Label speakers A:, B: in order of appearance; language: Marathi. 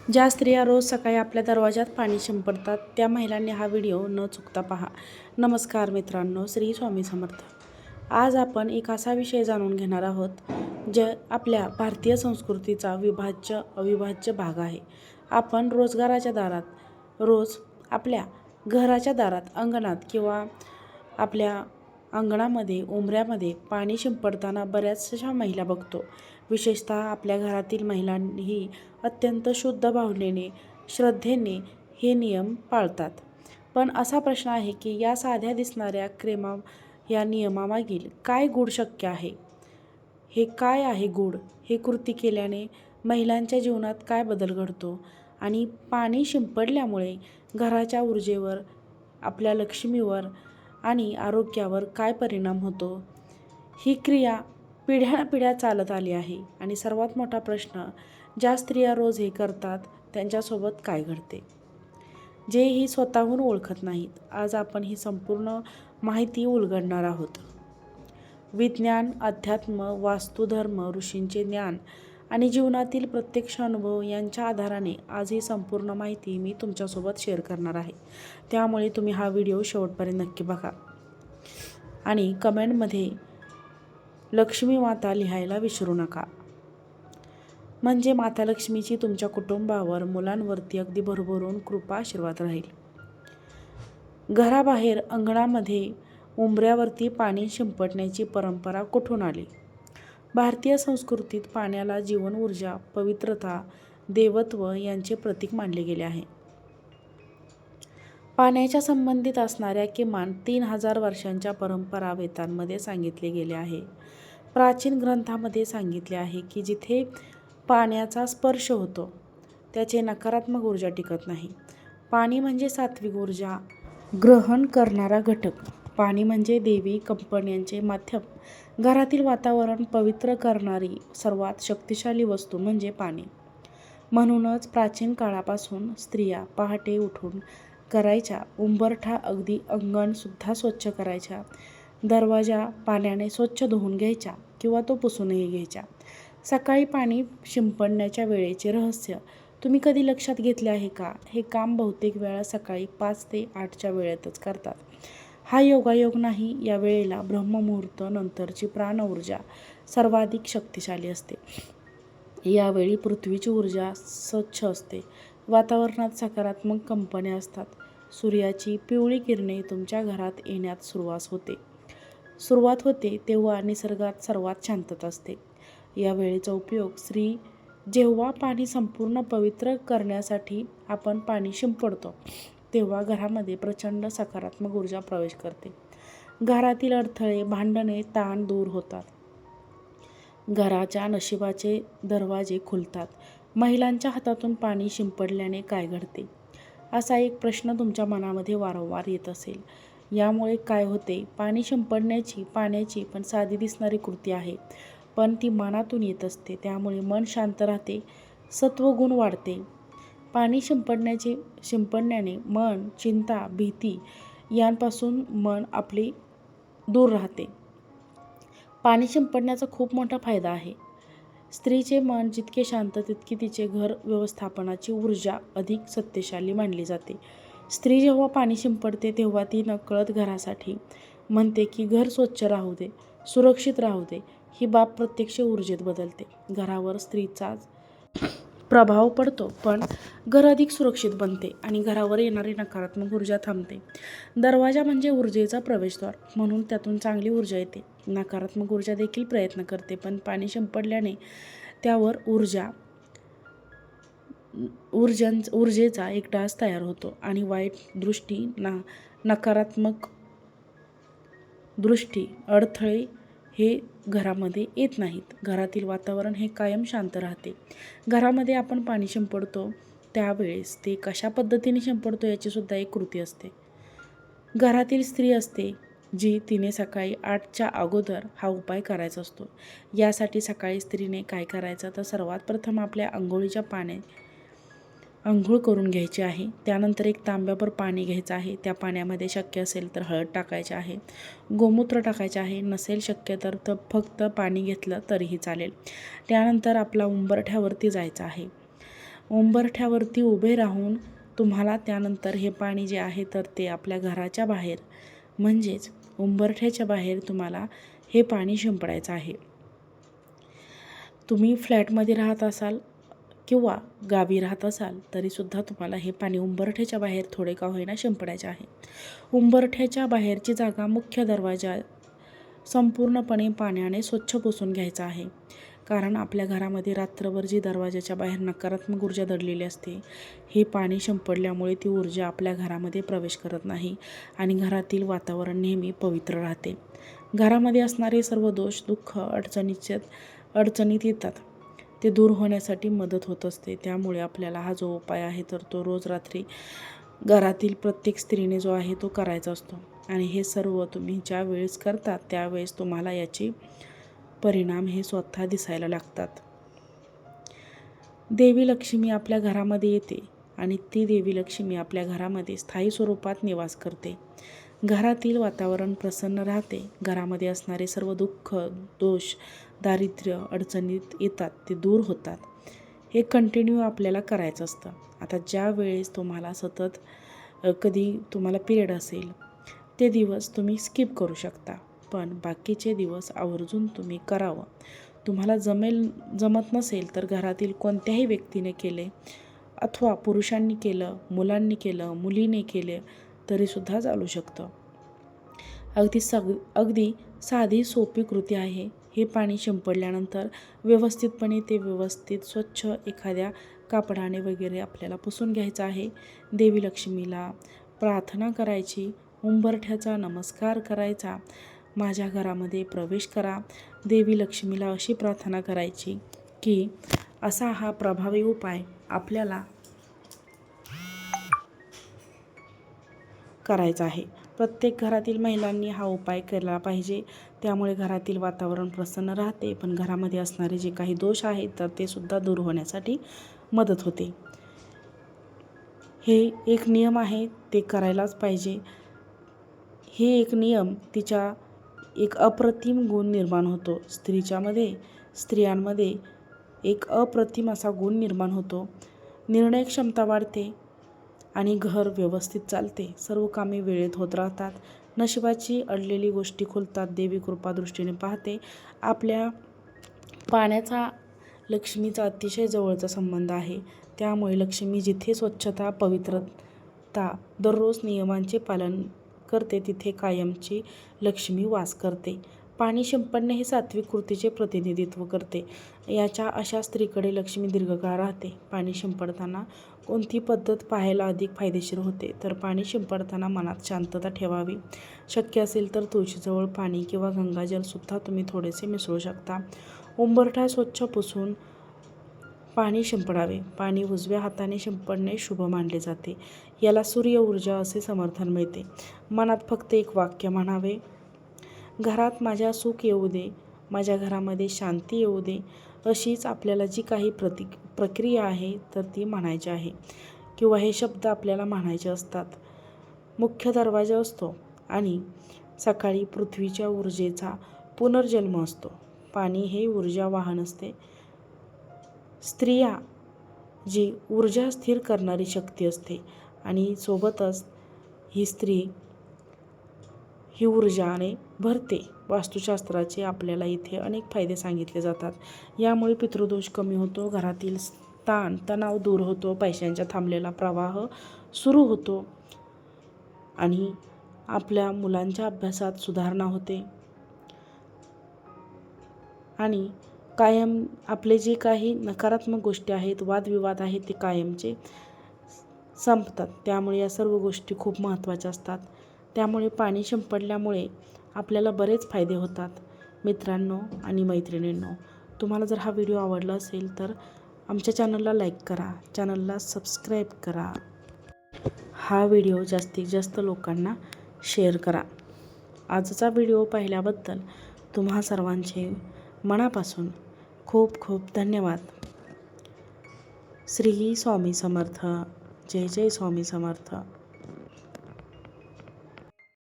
A: ज्या स्त्रिया रोज सकाळी आपल्या दरवाजात पाणी शिंपडतात त्या महिलांनी हा व्हिडिओ न चुकता पहा. नमस्कार मित्रांनो, श्री स्वामी समर्थ. आज आपण एक असा विषय जाणून घेणार आहोत जे आपल्या भारतीय संस्कृतीचा अविभाज्य भाग आहे. आपण रोजगाराच्या दारात, रोज आपल्या घराच्या दारात, अंगणात किंवा आपल्या अंगणामध्ये, उंबऱ्यामध्ये पाणी शिंपडताना बऱ्याचशा महिला बघतो. विशेषतः आपल्या घरातील महिलांही अत्यंत शुद्ध भावनेने, श्रद्धेने हे नियम पाळतात. पण असा प्रश्न आहे की या साध्या दिसणाऱ्या या नियमामागील काय गूढ शक्य आहे? हे काय आहे गूढ? हे कृती केल्याने महिलांच्या जीवनात काय बदल घडतो? आणि पाणी शिंपडल्यामुळे घराच्या ऊर्जेवर, आपल्या लक्ष्मीवर आणि आरोग्यावर काय परिणाम होतो? ही क्रिया पिढ्यानपिढ्या चालत आली आहे. आणि सर्वात मोठा प्रश्न, ज्या स्त्रिया रोज हे करतात त्यांच्यासोबत काय घडते, जे ही स्वतःहून ओळखत नाहीत. आज आपण ही संपूर्ण माहिती उलगडणार आहोत. विज्ञान, अध्यात्म, वास्तुधर्म, ऋषींचे ज्ञान आणि जीवनातील प्रत्यक्ष अनुभव यांच्या आधाराने आज ही संपूर्ण माहिती मी तुमच्यासोबत शेअर करणार आहे. त्यामुळे तुम्ही हा व्हिडिओ शेवटपर्यंत नक्की बघा आणि कमेंटमध्ये लक्ष्मी माता लिहायला विसरू नका. म्हणजे माता लक्ष्मीची तुमच्या कुटुंबावर, मुलांवरती अगदी भरभरून कृपा, आशीर्वाद राहील. घराबाहेर, अंगणामध्ये, उंबऱ्यावरती पाणी शिंपडण्याची परंपरा कुठून आली? भारतीय संस्कृतीत पाण्याला जीवन, ऊर्जा, पवित्रता, देवत्व यांचे प्रतीक मानले गेले आहे. पाण्याच्या संबंधित असणाऱ्या किमान 3000 वर्षांच्या परंपरा वेदांमध्ये सांगितले गेले आहे. प्राचीन ग्रंथामध्ये सांगितले आहे की जिथे पाण्याचा स्पर्श होतो त्याचे नकारात्मक ऊर्जा टिकत नाही. पाणी म्हणजे सात्विक ऊर्जा ग्रहण करणारा घटक. पाणी म्हणजे देवी कंपन्यांचे माध्यम. घरातील वातावरण पवित्र करणारी सर्वात शक्तिशाली वस्तू म्हणजे पाणी. म्हणूनच प्राचीन काळापासून स्त्रिया पहाटे उठून करायच्या, उंबरठा, अगदी अंगणसुद्धा स्वच्छ करायच्या, दरवाजा पाण्याने स्वच्छ धुवून घ्यायच्या किंवा तो पुसूनही घ्यायच्या. सकाळी पाणी शिंपडण्याच्या वेळेचे रहस्य तुम्ही कधी लक्षात घेतले आहे का? हे काम बहुतेक वेळा सकाळी 5 ते 8च्या वेळेतच करतात. हा योगायोग नाही. या वेळेला ब्रह्ममुहूर्त नंतरची प्राण ऊर्जा सर्वाधिक शक्तिशाली असते. यावेळी पृथ्वीची ऊर्जा स्वच्छ असते, वातावरणात सकारात्मक कंपन्या असतात. सूर्याची पिवळी किरणे तुमच्या घरात येण्यात सुरुवात होते तेव्हा निसर्गात सर्वात शांतता असते. या वेळेचा उपयोग जेव्हा पाणी संपूर्ण पवित्र करण्यासाठी आपण पाणी शिंपडतो तेव्हा घरामध्ये प्रचंड सकारात्मक ऊर्जा प्रवेश करते. घरातील अडथळे, भांडणे, ताण दूर होतात. घराच्या नशिबाचे दरवाजे खुलतात. महिलांच्या हातातून पाणी शिंपडल्याने काय घडते, असा एक प्रश्न तुमच्या मनामध्ये वारंवार येत असेल. यामुळे काय होते? पाणी शिंपडण्याची पाण्याची पण साधी दिसणारी कृती आहे, पण ती मनातून येत असते. त्यामुळे मन शांत राहते, सत्वगुण वाढते. पाणी शिंपडण्याने मन, चिंता, भीती यांपासून मन आपले दूर राहते. पाणी शिंपडण्याचा खूप मोठा फायदा आहे. स्त्रीचे मन जितके शांत तितकी तिचे घर व्यवस्थापनाची ऊर्जा अधिक सत्यशाली मानली जाते. स्त्री जेव्हा पाणी शिंपडते तेव्हा ती नकळत घरासाठी म्हणते की घर स्वच्छ राहू दे, सुरक्षित राहू दे. ही बाब प्रत्यक्ष ऊर्जेत बदलते. घरावर स्त्रीचा प्रभाव पडतो, पण घर अधिक सुरक्षित बनते आणि घरावर येणारी नकारात्मक ऊर्जा थांबते. दरवाजा म्हणजे ऊर्जेचा प्रवेशद्वार, म्हणून त्यातून चांगली ऊर्जा येते. नकारात्मक ऊर्जा देखील प्रयत्न करते, पण पाणी शिंपडल्याने त्यावर ऊर्जेचा एक डास तयार होतो आणि वाईट दृष्टी, नकारात्मक दृष्टी, अडथळे हे घरामध्ये येत नाहीत. घरातील वातावरण हे कायम शांत राहते. घरामध्ये आपण पाणी शिंपडतो त्यावेळेस ते कशा पद्धतीने शिंपडतो याची सुद्धा एक कृती असते. घरातील स्त्री असते जी तिने सकाळी 8च्या अगोदर हा उपाय करायचा असतो. यासाठी सकाळी स्त्रीने काय करायचं, तर सर्वात प्रथम आपल्या अंघोळीच्या पाण्याने अंघोळ करून घ्यायची आहे. त्यानंतर एक तांब्याभर पाणी घ्यायचं आहे. त्या पाण्यामध्ये शक्य असेल तर हळद टाकायचे आहे, गोमूत्र टाकायचे आहे. नसेल शक्य तर फक्त पाणी घेतलं तरीही चालेल. त्यानंतर आपला उंबरठ्यावरती जायचं आहे. उंबरठ्यावरती उभे राहून तुम्हाला त्यानंतर हे पाणी जे आहे तर ते आपल्या घराच्या बाहेर म्हणजेच उंबरठ्याच्या बाहेर तुम्हाला हे पाणी शिंपडायचं आहे. तुम्ही फ्लॅटमध्ये राहत असाल किंवा गावी राहत असाल तरीसुद्धा तुम्हाला हे पाणी उंबरठ्याच्या बाहेर थोडे का होईना शिंपडायचे आहे. उंबरठ्याच्या बाहेरची जागा मुख्य दरवाजा संपूर्णपणे पाण्याने स्वच्छ पुसून घ्यायचा आहे. कारण आपल्या घरामध्ये रात्रभर जी दरवाजाच्या बाहेर नकारात्मक ऊर्जा दडलेली असते, हे पाणी शिंपडल्यामुळे ती ऊर्जा आपल्या घरामध्ये प्रवेश करत नाही आणि घरातील वातावरण नेहमी पवित्र राहते. घरामध्ये असणारे सर्व दोष, दुःख, अडचणीत येतात ते दूर होण्यासाठी मदत होत असते. त्यामुळे आपल्याला हा जो उपाय आहे तर तो रोज रात्री घरातील प्रत्येक स्त्रीने जो आहे तो करायचा असतो. आणि हे सर्व तुम्ही ज्या वेळेस करतात त्यावेळेस तुम्हाला याची परिणाम हे स्वतः दिसायला लागतात. देवी लक्ष्मी आपल्या घरामध्ये येते आणि ती देवी लक्ष्मी आपल्या घरामध्ये स्थायी स्वरूपात निवास करते. घरातील वातावरण प्रसन्न राहते. घरामध्ये असणारे सर्व दुःख, दोष, दारिद्र्य, अडचणीत येतात ते दूर होतात. हे कंटिन्यू आपल्याला करायचं असतं. आता ज्या वेळेस तुम्हाला सतत कधी तुम्हाला पिरियड असेल ते दिवस तुम्ही स्किप करू शकता, पण बाकीचे दिवस आवर्जून तुम्ही करावं. तुम्हाला जमत नसेल तर घरातील कोणत्याही व्यक्तीने केले अथवा पुरुषांनी केलं, मुलांनी केलं, मुलीने केले तरीसुद्धा चालू शकतं. अगदी साधी सोपी कृती आहे. हे पाणी शिंपडल्यानंतर व्यवस्थितपणे ते स्वच्छ एखाद्या कापडाने वगैरे आपल्याला पुसून घ्यायचं आहे. देवी लक्ष्मीला प्रार्थना करायची, उंबरठ्याचा नमस्कार करायचा, माझ्या घरामध्ये प्रवेश करा. देवी लक्ष्मीला अशी प्रार्थना करायची की असा हा प्रभावी उपाय आपल्याला करायचा आहे. प्रत्येक घरातील महिलांनी हा उपाय केला पाहिजे. त्यामुळे घरातील वातावरण प्रसन्न राहते, पण घरामध्ये असणारे जे काही दोष आहेत तर ते सुद्धा दूर होण्यासाठी मदत होते. हे एक नियम आहे, ते करायलाच पाहिजे. हे एक नियम तिच्या एक अप्रतिम गुण निर्माण होतो. स्त्रियांमध्ये एक अप्रतिम असा गुण निर्माण होतो. निर्णय क्षमता वाढते आणि घर व्यवस्थित चालते. सर्व कामे वेळेत होत राहतात. नशिबाची अडलेली गोष्टी खुलतात. देवी कृपा दृष्टीने पाहते. आपल्या पाण्याचा लक्ष्मीचा अतिशय जवळचा संबंध आहे. त्यामुळे लक्ष्मी जिथे स्वच्छता, पवित्रता, दररोज नियमांचे पालन करते तिथे कायमची लक्ष्मी वास करते. पाणी शिंपडणे हे सात्विक कृतीचे प्रतिनिधित्व करते. अशा स्त्रीकडे लक्ष्मी दीर्घकाळ राहते. पाणी शिंपडताना कोणती पद्धत पाहायला अधिक फायदेशीर होते तर पाणी शिंपडताना मनात शांतता ठेवावी. शक्य असेल तर तुळशीजवळ पाणी किंवा गंगाजलसुद्धा तुम्ही थोडेसे मिसळू शकता. उंबरठा स्वच्छ पुसून पाणी शिंपडावे. पाणी उजव्या हाताने शिंपडणे शुभ मानले जाते. याला सूर्य ऊर्जा असे समर्थन मिळते. मनात फक्त एक वाक्य म्हणावे, घरात माझ्या सुख येऊ दे, माझ्या घरामध्ये शांती येऊ दे. अशीच आपल्याला जी काही प्रक्रिया आहे तर ती म्हणायची आहे किंवा हे शब्द आपल्याला म्हणायचे असतात. मुख्य दरवाजा असतो आणि सकाळी पृथ्वीच्या ऊर्जेचा पुनर्जन्म असतो. पाणी हे ऊर्जा वाहन असते. स्त्रिया जी ऊर्जा स्थिर करणारी शक्ती असते आणि सोबतच ही स्त्री ही ऊर्जाने भरते. वास्तुशास्त्राचे आपल्याला इथे अनेक फायदे सांगितले जातात. यामुळे पितृदोष कमी होतो, घरातील तणाव दूर होतो, पैशांचा थांबलेला प्रवाह सुरू होतो आणि आपल्या मुलांच्या अभ्यासात सुधारणा होते आणि कायम आपले जे काही नकारात्मक गोष्टी आहेत, वादविवाद आहेत ते कायमचे संपतात. त्यामुळे या सर्व गोष्टी खूप महत्त्वाच्या असतात. त्यामुळे पाणी शिंपडल्यामुळे आपल्याला बरेच फायदे होतात. मित्रांनो आणि मैत्रिणींनो, तुम्हाला जर हा व्हिडिओ आवडला असेल तर आमच्या चॅनलला लाईक करा, चॅनलला सबस्क्राईब करा. हा व्हिडिओ जास्तीत जास्त लोकांना शेअर करा. आजचा व्हिडिओ पाहिल्याबद्दल तुम्हा सर्वांचे मनापासून खूप खूप धन्यवाद. श्री स्वामी समर्थ. जय जय स्वामी समर्थ.